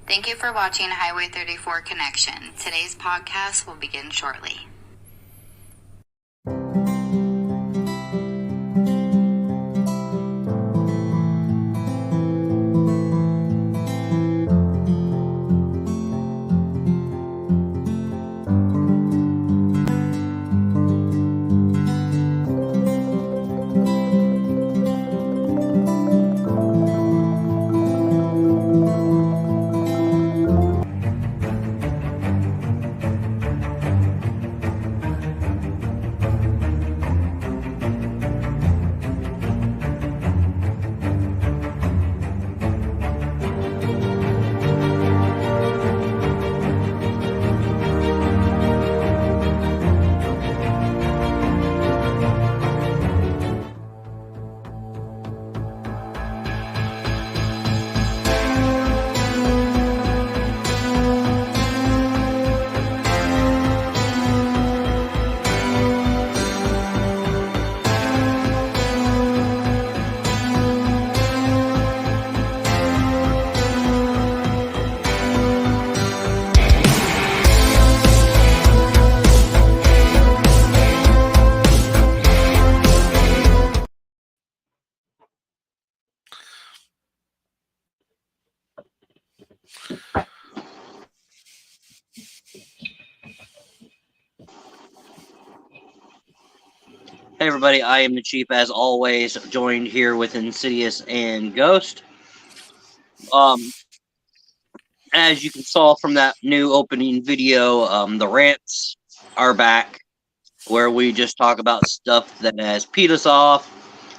Thank you for watching Highway 34 Connection. Today's podcast will begin shortly. Hey everybody, I am the Chief as always, joined here with Insidious and Ghost. As you can saw from that new opening video, the rants are back, where we just talk about stuff that has peed us off,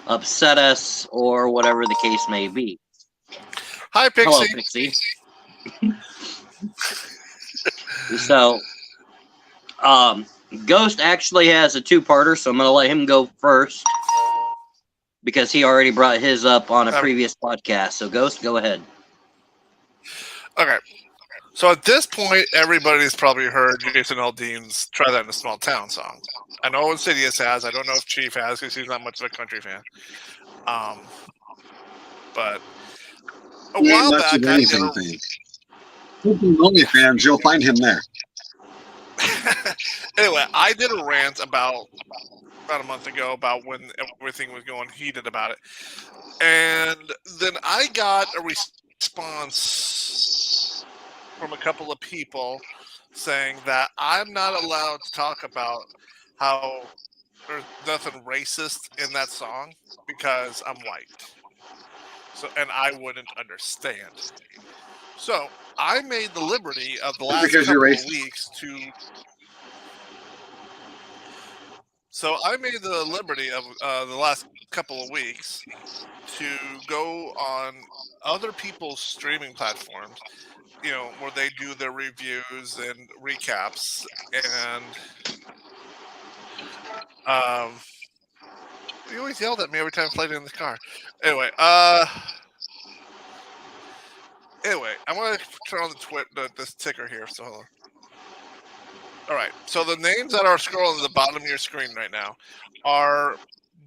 upset us, or whatever the case may be. Hi, Pixie. Hello, Pixie. So, Ghost actually has a two-parter, so I'm going to let him go first because he already brought his up on a previous podcast. So, Ghost, go ahead. Okay. So at this point, everybody's probably heard Jason Aldean's Try That in a Small Town song. I know Insidious has. I don't know if Chief has because he's not much of a country fan. But a while back, I did OnlyFans, you'll find him there. Anyway, I did a rant about a month ago about when everything was going heated about it. And then I got a response from a couple of people saying that I'm not allowed to talk about how there's nothing racist in that song because I'm white. So, and I wouldn't understand. So I made the liberty of the last couple of weeks to. So I made the liberty of the last couple of weeks to go on other people's streaming platforms, you know, where they do their reviews and recaps, and you always yelled at me every time I played it in the car. Anyway, I'm gonna turn on this ticker here. So hold on. All right, so the names that are scrolling at the bottom of your screen right now are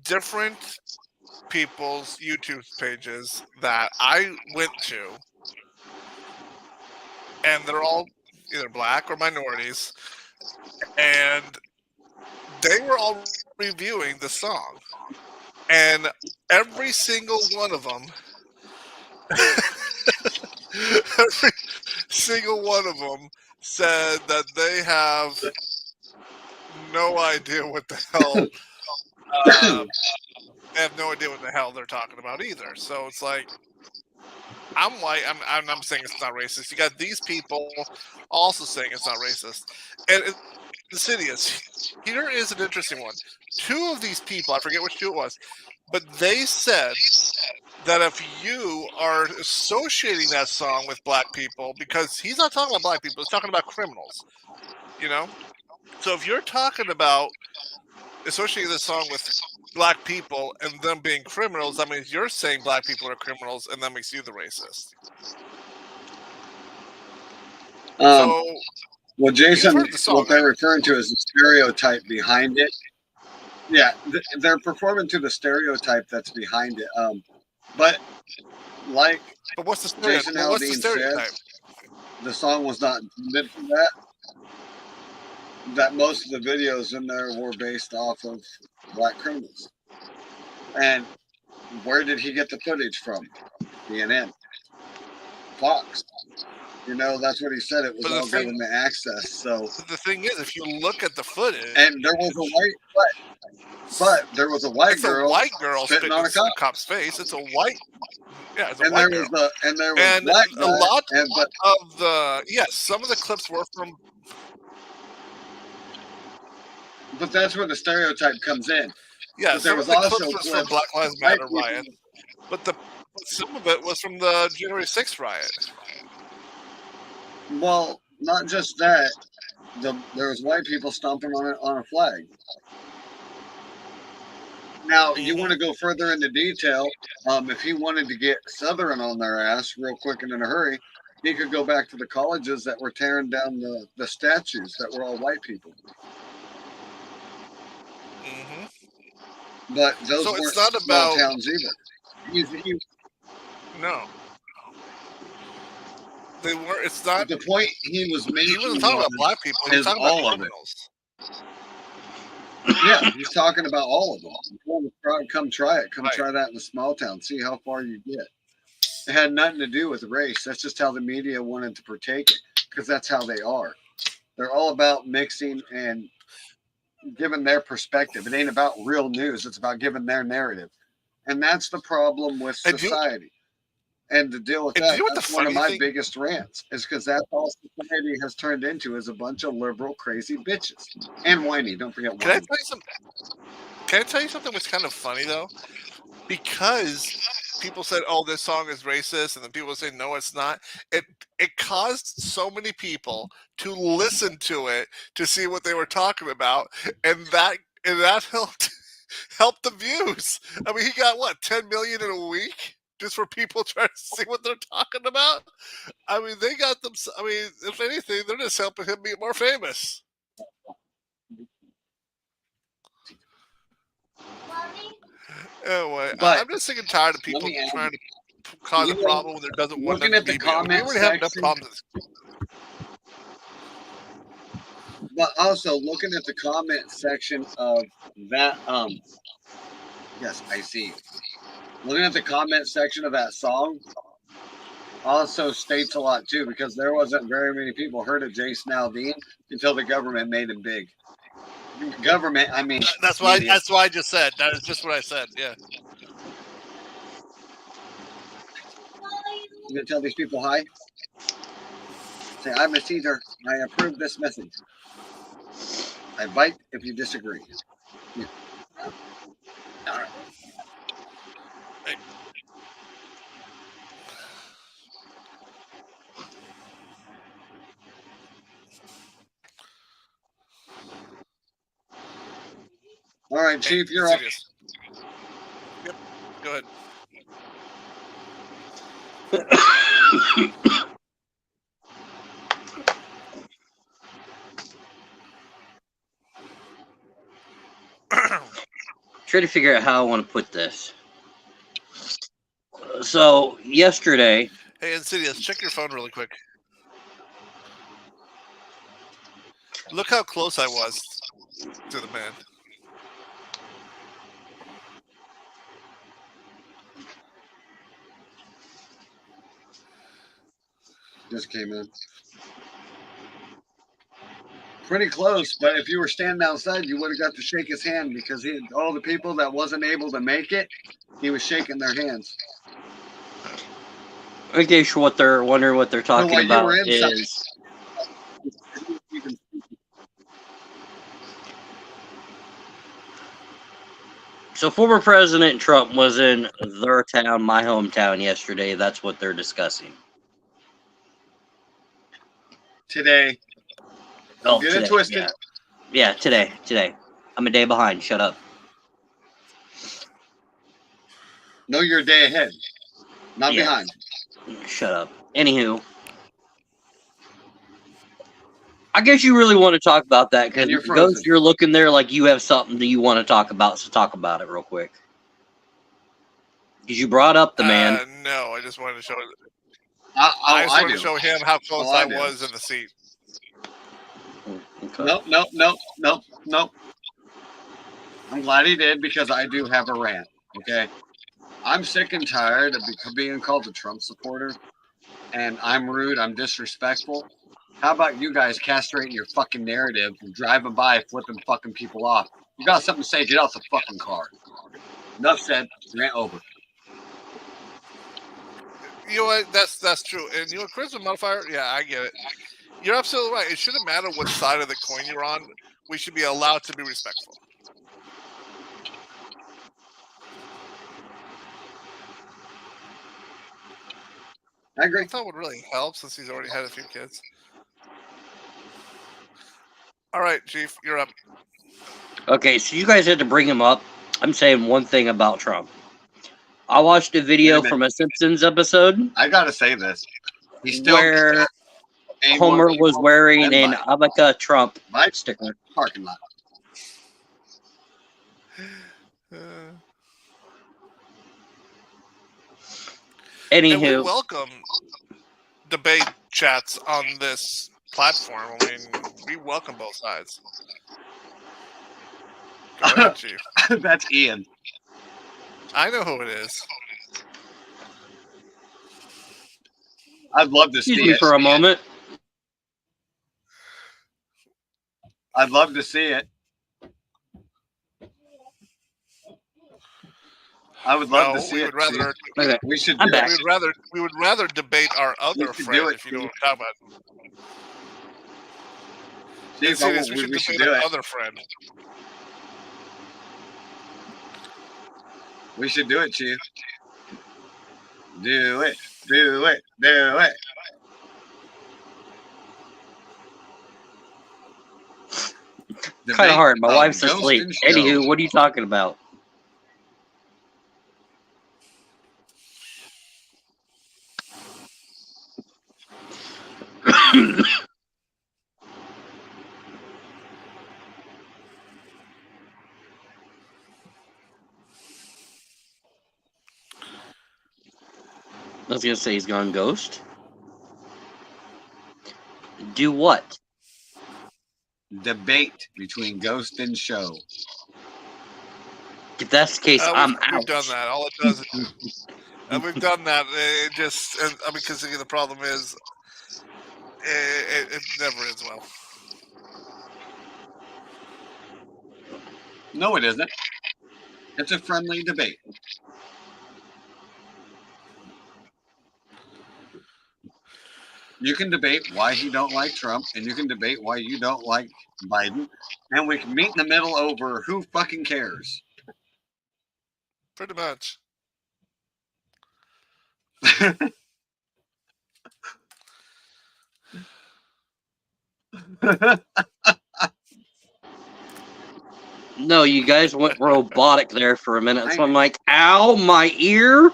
different people's YouTube pages that I went to, and they're all either black or minorities, and they were all reviewing the song, and every single one of them said that they have no idea what the hell they have no idea what the hell they're talking about either. So it's like, I'm white, I'm saying it's not racist. You got these people also saying it's not racist. And it's Insidious. Here is an interesting one. Two of these people, I forget which two it was, but they said that if you are associating that song with black people, because he's not talking about black people, he's talking about criminals, you know? So if you're talking about associating this song with black people and them being criminals, that means you're saying black people are criminals, and that makes you the racist. Well, Jason, what they're referring to is the stereotype behind it. Yeah, they're performing to the stereotype that's behind it. But what's the stereotype? the song was not intended for that. That most of the videos in there were based off of black criminals. And where did he get the footage from? CNN, Fox. You know, that's what he said. It was all government access. So the thing is, if you look at the footage, and there was a there was a white girl. It's a white girl spitting on a cop's face. It's a white. Yeah, it's a and white there girl. was black guy, a lot of the some of the clips were from. But that's where the stereotype comes in. Yeah, but there was the also clips was from Black Lives Matter riot, but some of it was from the January 6th riot. Well, not just that. There was white people stomping on a flag. Now, you want to go further into detail. If he wanted to get Southern on their ass real quick and in a hurry, he could go back to the colleges that were tearing down the statues that were all white people. But those weren't it's not small about towns either. No. They were. It's not. The point he was making. He wasn't talking about black people. He was talking about criminals. Yeah, he's talking about all of them. Come try it. Come try that in a small town. See how far you get. It had nothing to do with race. That's just how the media wanted to partake it, because that's how they are. They're all about mixing and giving their perspective. It ain't about real news. It's about giving their narrative. And that's the problem with society. And to deal with that, that's one of my biggest rants, is because that's all society has turned into, is a bunch of liberal, crazy bitches. And whiny. Don't forget whiny. Can I tell you something that's kind of funny, though? Because people said, oh, this song is racist, and then people say, no, it's not. It caused so many people to listen to it to see what they were talking about, and that helped the views. I mean, he got, 10 million in a week? Just for people trying to see what they're talking about. I mean, they got them. I mean, if anything, they're just helping him be more famous. Anyway, I'm just sick and tired of people trying to cause a problem when there doesn't want to be. We already have enough problems. But also looking at the comment section of that, yes, I see. Looking at the comment section of that song also states a lot too, because there wasn't very many people heard of Jason Aldean until the government made him big. Government, I mean, that's why I just said. That is just what I said. Yeah. You gonna tell these people hi? Say, I'm a Caesar. I approve this message. I bite if you disagree. Yeah. All right. All right, Chief, you're up. Yep, go ahead. Try to figure out how I want to put this. So, yesterday... Hey, Insidious, check your phone really quick. Look how close I was to the man. Just came in. Pretty close, but if you were standing outside, you would have got to shake his hand, because all the people that wasn't able to make it, he was shaking their hands. I guess what they're wondering what they're talking about is... So former President Trump was in their town, my hometown, yesterday. That's what they're discussing. Today. Oh, get today, it twisted. Yeah, today. I'm a day behind. Shut up. No, you're a day ahead. Not behind. Shut up. Anywho. I guess you really want to talk about that, because Ghost, you're looking there like you have something that you want to talk about, so talk about it real quick. Because you brought up the man. No, I just wanted to show it. I just I wanted do. to show him how close I I do. was in the seat. Okay. Nope. I'm glad he did because I do have a rant. Okay. I'm sick and tired of being called a Trump supporter, and I'm rude, I'm disrespectful. How about you guys castrating your fucking narrative and driving by, flipping fucking people off? You got something to say, get out the fucking car. Enough said, rant over. You know what? That's true. And you know, charisma modifier. Yeah, I get it. You're absolutely right. It shouldn't matter which side of the coin you're on. We should be allowed to be respectful. I agree. I thought would really help since he's already had a few kids. All right, Chief, you're up. Okay, so you guys had to bring him up. I'm saying one thing about Trump. I watched a video minute. from a Simpsons episode I gotta say this. He's still where ain't Homer one was wearing and an bye. Abaka Trump Bye. sticker. Parking lot. And we Anywho, welcome debate chats on this platform. I mean, we welcome both sides. Go ahead, Chief. That's Ian. I know who it is. I'd love to excuse see me it. for a moment. I'd love to see it. I would love to see we it. would rather. Okay, We should I'm do back. it. We would rather debate our other should friend. do it, If you know Chief. what I'm talking about. Chief, Serious, we should we debate do our it. other friend. We should do it, Chief. Do it. Do it. Do it. Kind of hard. My Debate wife's Ghost asleep. and Show. Anywho, what are you talking about? I was gonna say he's gone ghost. Do what? Debate between Ghost and Show. If that's the case, I'm out. We've done that. All it does is we've done that. It just, I mean, because the problem is, it never ends well. No, it isn't. It's a friendly debate. You can debate why he don't like Trump, and you can debate why you don't like Biden, and we can meet in the middle over who fucking cares. Pretty much. No, you guys went robotic there for a minute. So I'm like, ow, my ear.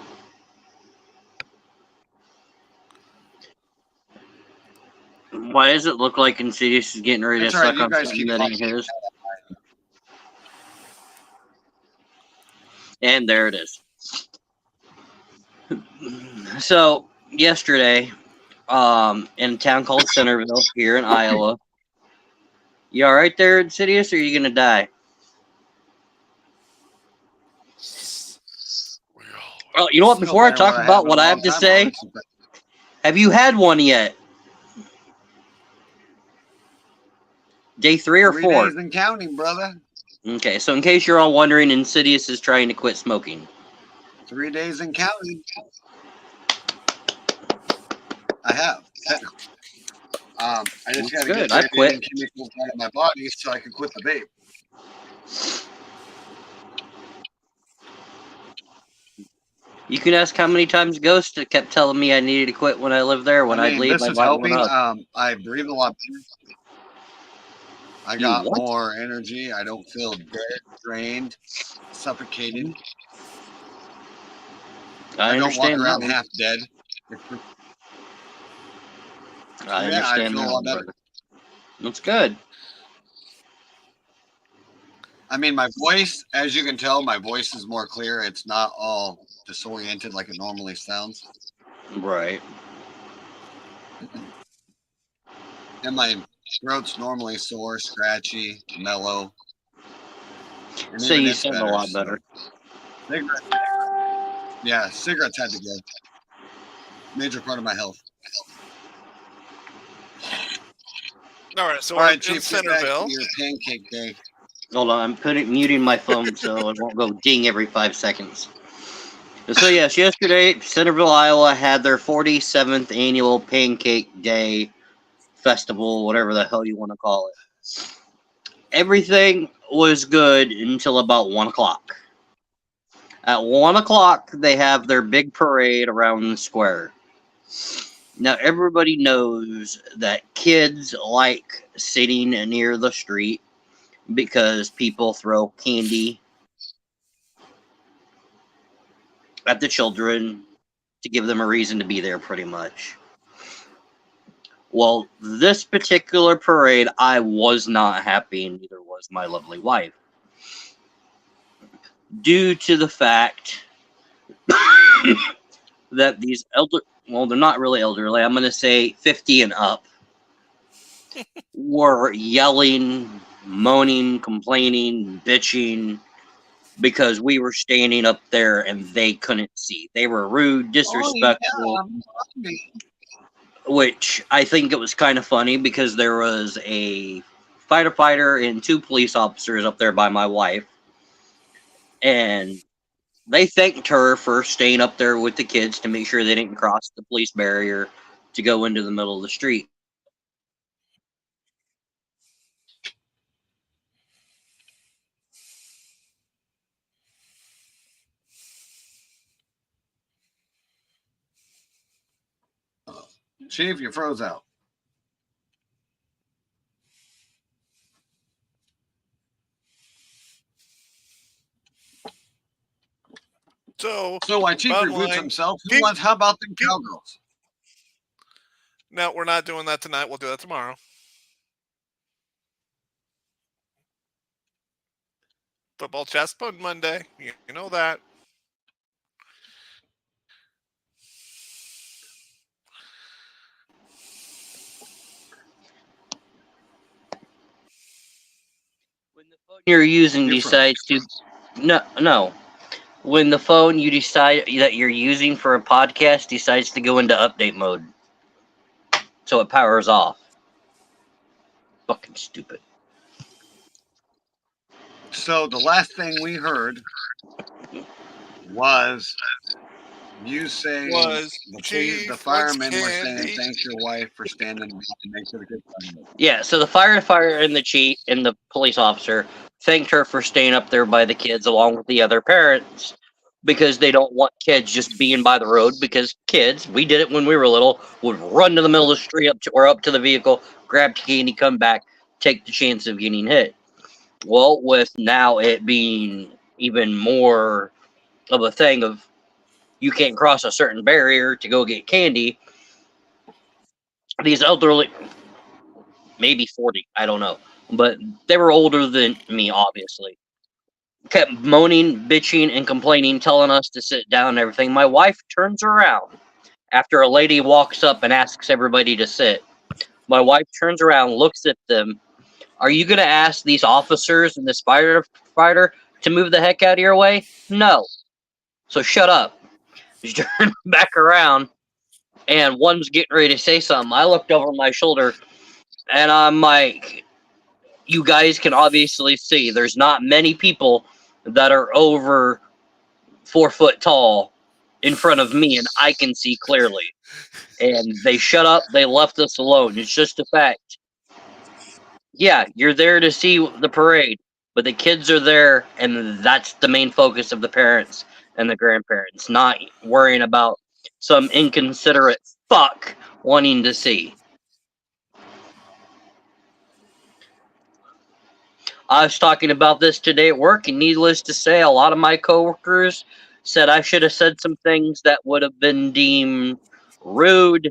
Why does it look like Insidious is getting ready to That's all right, suck you on guys something keep that ain't his? And there it is. So yesterday, in a town called Centerville here in Iowa. You all right there, Insidious, or are you gonna die? Oh, you know what? Before I talk about what I have to say, have you had one yet? Day 3 or 3 4? days and counting, brother. Okay, so in case you're all wondering, Insidious is trying to quit smoking. 3 days and counting. I have. I just got to get I've quit. chemicals out of my body so I can quit the vape. You can ask how many times Ghost kept telling me I needed to quit when I lived there. When I'd leave, this I'd is light helping. one up. I breathe a lot better. I got more energy. I don't feel dead, drained, suffocated. I don't walk understand around that. half dead. I understand feel that. a lot better. That's good. I mean, my voice, as you can tell, my voice is more clear. It's not all disoriented like it normally sounds. Right. And my throat's normally sore, scratchy, mellow. And So even you it's sound a lot so better. cigarettes had to go. Major part of my health. All right, so All we're right, in Chief, get back Centerville. to your pancake day. Hold on, I'm muting my phone so it won't go ding every 5 seconds. So yes, yesterday, Centerville, Iowa had their 47th annual Pancake Day Festival, whatever the hell you want to call it. Everything was good until about 1 o'clock. At 1 o'clock, they have their big parade around the square. Now, everybody knows that kids like sitting near the street because people throw candy at the children to give them a reason to be there, pretty much. Well, this particular parade, I was not happy, and neither was my lovely wife. Due to the fact that these well, they're not really elderly, I'm going to say 50 and up, were yelling, moaning, complaining, bitching, because we were standing up there and they couldn't see. They were rude, disrespectful, which I think it was kind of funny because there was a firefighter and 2 police officers up there by my wife, and they thanked her for staying up there with the kids to make sure they didn't cross the police barrier to go into the middle of the street. Chief, you froze out. So why Chief bottom reboots line, himself? keep- How about the cowgirls? no, we're not doing that tonight. We'll do that tomorrow. Football chess on Monday. You know that. When the phone you're using decides to no. When the phone you decide that you're using for a podcast decides to go into update mode, so it powers off. Fucking stupid. So the last thing we heard was you saying the firemen were saying thanks your wife for standing and make sure the kids done. Yeah, so the firefighter and the police officer thanked her for staying up there by the kids along with the other parents because they don't want kids just being by the road, because kids, we did it when we were little, would run to the middle of the street up to the vehicle, grab candy, come back, take the chance of getting hit. Well, with now it being even more of a thing of you can't cross a certain barrier to go get candy, these elderly, maybe 40, I don't know, but they were older than me, obviously, kept moaning, bitching, and complaining, telling us to sit down and everything. My wife turns around after a lady walks up and asks everybody to sit. My wife turns around, looks at them. Are you going to ask these officers and this firefighter to move the heck out of your way? No. So shut up. She turned back around, and one's getting ready to say something. I looked over my shoulder, and I'm like, you guys can obviously see there's not many people that are over 4 foot tall in front of me, and I can see clearly. And they shut up. They left us alone. It's just a fact. Yeah, you're there to see the parade, but the kids are there, and that's the main focus of the parents and the grandparents, not worrying about some inconsiderate fuck wanting to see. I was talking about this today at work, and needless to say, a lot of my coworkers said I should have said some things that would have been deemed rude,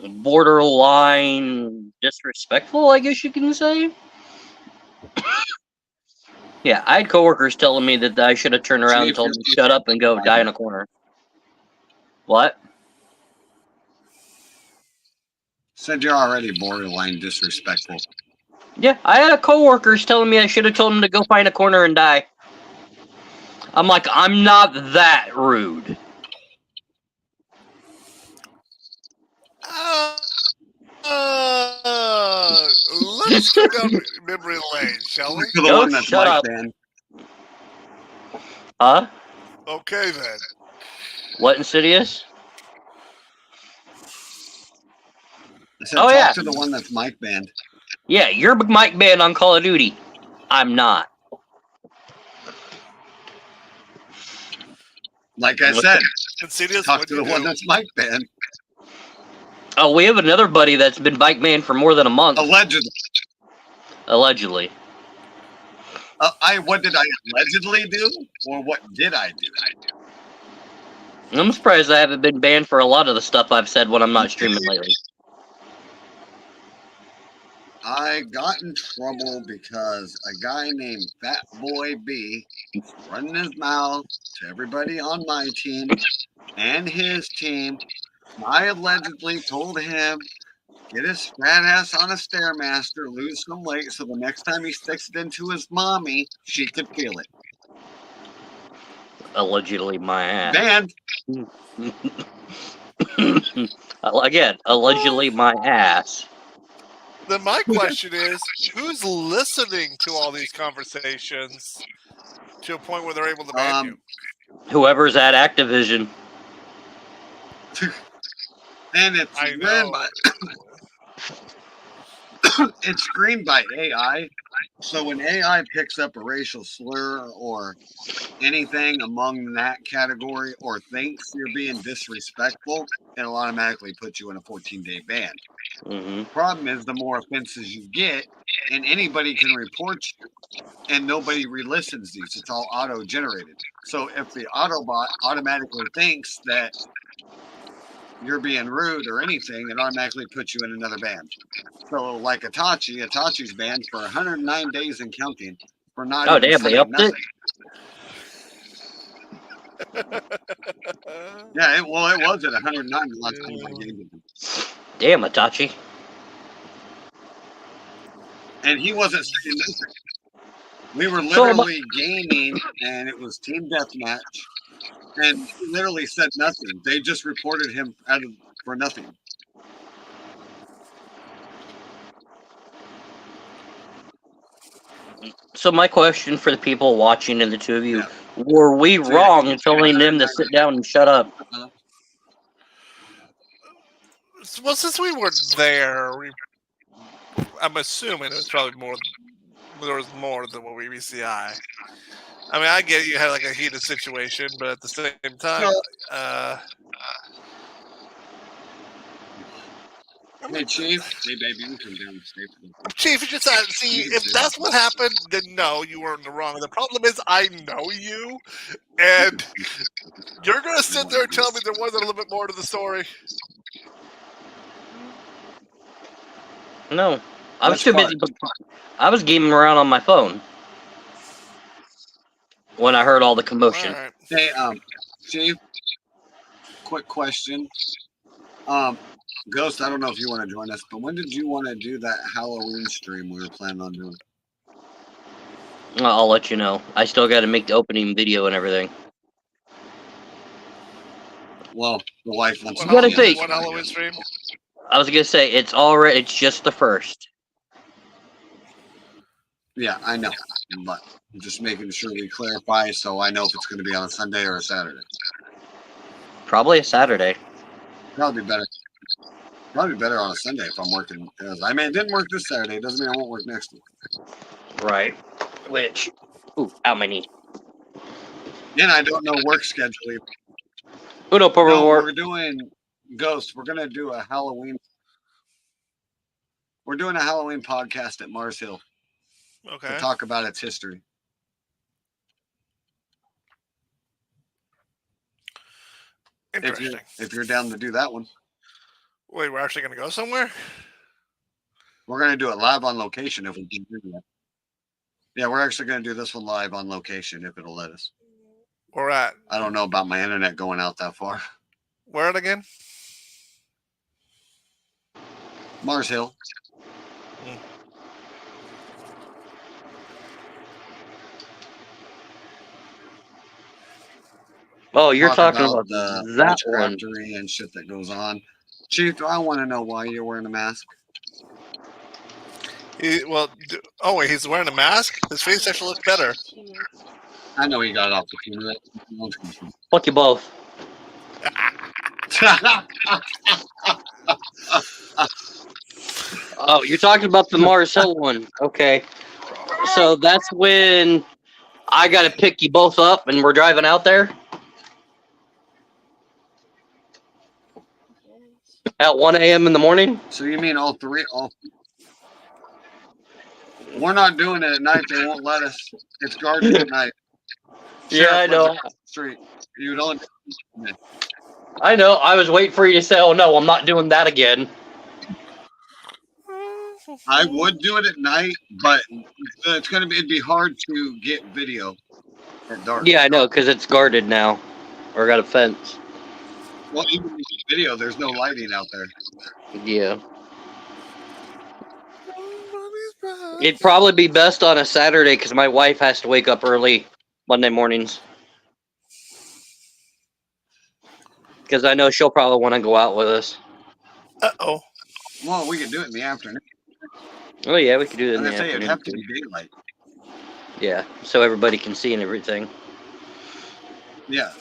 borderline disrespectful, I guess you can say. Yeah, I had coworkers telling me that I should have turned around and told them to shut up and go die in a corner. What? Said you're already borderline disrespectful. Yeah, I had coworkers telling me I should have told them to go find a corner and die. I'm like, I'm not that rude. Let's go down memory lane, shall we? To the Go one that's shut Mike up. banned. Huh? Okay then. What, Insidious? I said, Oh, talk yeah. to the one that's Mike banned. Yeah, you're Mike banned on Call of Duty. I'm not. Like I said, Insidious, talk what'd to you the one do? that's Mike banned. Oh, we have another buddy that's been Mike banned for more than a month. Allegedly. Allegedly. What did I allegedly do? Or what did I do? I'm surprised I haven't been banned for a lot of the stuff I've said when I'm not streaming lately. I got in trouble because a guy named Fat Boy B running his mouth to everybody on my team and his team. I allegedly told him, get his fat ass on a Stairmaster, lose some weight, so the next time he sticks it into his mommy, she could feel it. Allegedly my ass. Banned. Again, allegedly my ass. Then my question is, who's listening to all these conversations to a point where they're able to ban you? Whoever's at Activision. And it's I screened know. by it's screened by AI. So when AI picks up a racial slur or anything among that category or thinks you're being disrespectful, it'll automatically put you in a 14-day ban. Mm-hmm. Problem is, the more offenses you get, and anybody can report you, and nobody re-listens these. It's all auto-generated. So if the Autobot automatically thinks that you're being rude or anything, it automatically puts you in another ban. So like Itachi's banned for 109 days and counting for not Oh, even damn, they saying upped nothing. it? Yeah, it was at 109 the last time I gamed it. Damn, Itachi. And he wasn't saying nothing. We were literally gaming, and it was team deathmatch, and he literally said nothing. They just reported him for nothing. So my question for the people watching and the two of you, Yeah. were we So, wrong yeah, in telling them to sit down and shut up? Well, since we weren't there, I'm assuming it was probably more. There was more than what we BCI. I mean, I get you had like a heated situation, but at the same time, hey Chief, hey baby, you can come down and stay for the Chief, you just see if that's what happened, then no, you were in the wrong. The problem is, I know you, and you're gonna sit there and tell me there wasn't a little bit more to the story. No, I was too busy. I was gaming around on my phone when I heard all the commotion. All right. Hey, Chief, quick question. Ghost, I don't know if you want to join us, but when did you want to do that Halloween stream we were planning on doing? I'll let you know. I still got to make the opening video and everything. Well, the wife wants You gotta say- one Halloween stream. I was gonna say it's just the first. Yeah, I know, but I'm just making sure we clarify so I know if it's going to be on a Sunday or a Saturday. Probably a Saturday. Probably better. Probably better on a Sunday if I'm working. I mean, it didn't work this Saturday. It doesn't mean I won't work next week. Right. Which, ow, my knee. And I don't know work schedule either. Uno, por No, favor. we're doing Ghost. We're gonna do a Halloween. We're doing a Halloween podcast at Mars Hill Okay. to talk about its history. Interesting. If you're down to do that one, Wait, we're actually gonna go somewhere? we're gonna do it live on location if we can do that. Yeah, we're actually gonna do this one live on location if it'll let us. Where at? I don't know about my internet going out that far. Where it again? Mars Hill. Oh, you're Talk talking about the that one. witchcraftery and shit that goes on. Chief, I want to know why you're wearing a mask. Wait, he's wearing a mask? His face actually looks better. I know he got it off the camera. Fuck you both. Oh, you're talking about the Mars Hill one. Okay. So that's when I got to pick you both up and we're driving out there at 1 a.m. in the morning. So you mean all three? We're not doing it at night. They won't let us. It's guarded at night. Yeah, I Sheriff lives know. across the street. You don't. I know. I was waiting for you to say, oh, no, I'm not doing that again. I would do it at night, but it'd be hard to get video at dark. Yeah, I know, because it's guarded now. Or got a fence. Well, even if you get video, there's no lighting out there. Yeah. It'd probably be best on a Saturday because my wife has to wake up early Monday mornings. Because I know she'll probably want to go out with us. Uh-oh. Well, we could do it in the afternoon. Oh, yeah, we could do it in And the I say it'd afternoon. have to be daylight. Yeah, so everybody can see and everything. Yeah.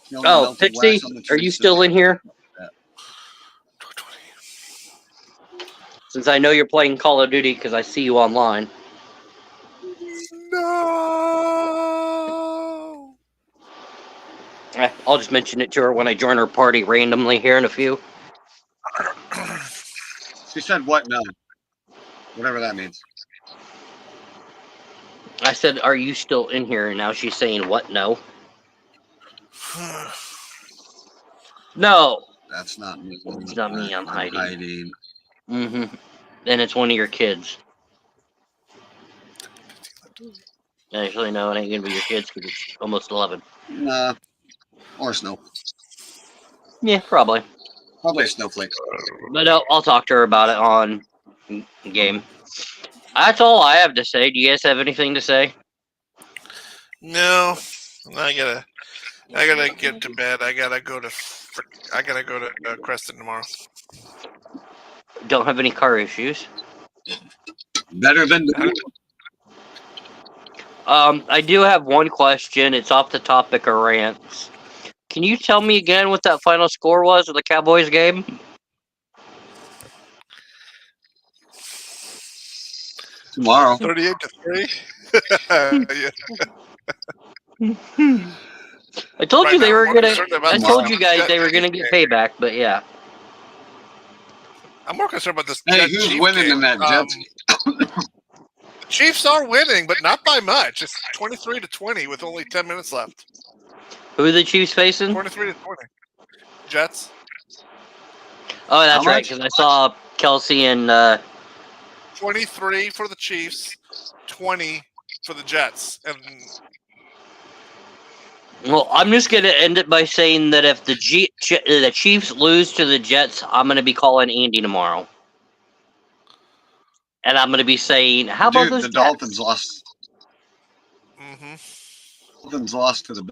You know, Oh, melted Pixie, wax on the are you trees still in here? Yeah. Since I know you're playing Call of Duty because I see you online. No. I'll just mention it to her when I join her party randomly here in a few. She said what? No. Whatever that means. I said, are you still in here? And now she's saying, what? No. No. That's not me. It's not me. I'm hiding. hiding. Mm-hmm. And it's one of your kids. Actually, no, it ain't gonna be your kids because it's almost 11. Nah. Or snow. Yeah, probably. Probably a snowflake. But no, I'll talk to her about it on game. That's all I have to say. Do you guys have anything to say? No. I gotta get to bed. I gotta go to Creston tomorrow. Don't have any car issues. Better than I do have one question. It's off the topic of rants. Can you tell me again what that final score was of the Cowboys game? tomorrow. 38-3. Yeah. I told Right you they now, were I'm gonna. concerned about I this told you guys Jet they were gonna Chiefs get game. payback, but yeah. I'm more concerned about this. Hey, Jet who's Chief winning game. in that Jets? The Chiefs are winning, but not by much. It's 23-20 with only 10 minutes left. Who are the Chiefs facing? 23-20. Jets. Oh, that's How right. much? Because I saw Kelsey and 23 for the Chiefs, 20 for the Jets. And well, I'm just gonna end it by saying that if the Chiefs lose to the Jets, I'm gonna be calling Andy tomorrow, and I'm gonna be saying, "How about Dude, those the Jets?" Dolphins lost. mm-hmm. Dolphins lost to the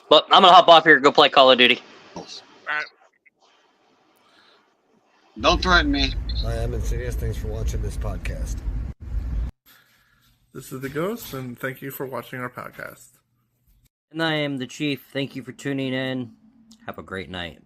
But I'm gonna hop off here and go play Call of Duty. Bills. All right. Don't threaten me. I am Insidious. Thanks for watching this podcast. This is the Ghost, and thank you for watching our podcast. And I am the Chief. Thank you for tuning in. Have a great night.